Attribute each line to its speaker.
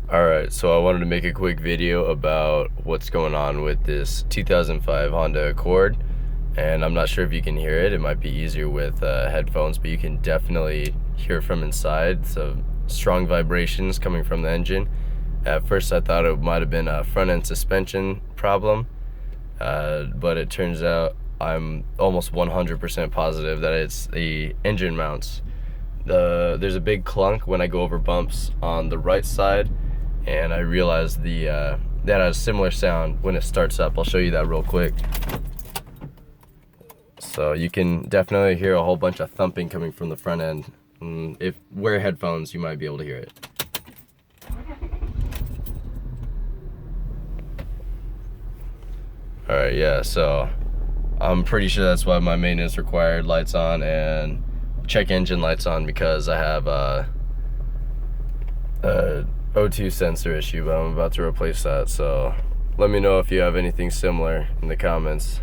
Speaker 1: Alright, so I wanted to make a quick video about what's going on with this 2005 Honda Accord, and I'm not sure if you can hear it. It might be easier with headphones, but you can definitely hear from inside. So strong vibrations coming from the engine. At first I thought it might have been a front end suspension problem, but it turns out I'm almost 100% positive that it's the engine mounts. There's a big clunk when I go over bumps on the right side, and I realized that has a similar sound when it starts up. I'll show you that real quick. So you can definitely hear a whole bunch of thumping coming from the front end. If wear headphones, you might be able to hear it. Alright, yeah, so I'm pretty sure that's why my maintenance required lights on and check engine lights on, because I have a O2 sensor issue, but I'm about to replace that. So let me know if you have anything similar in the comments.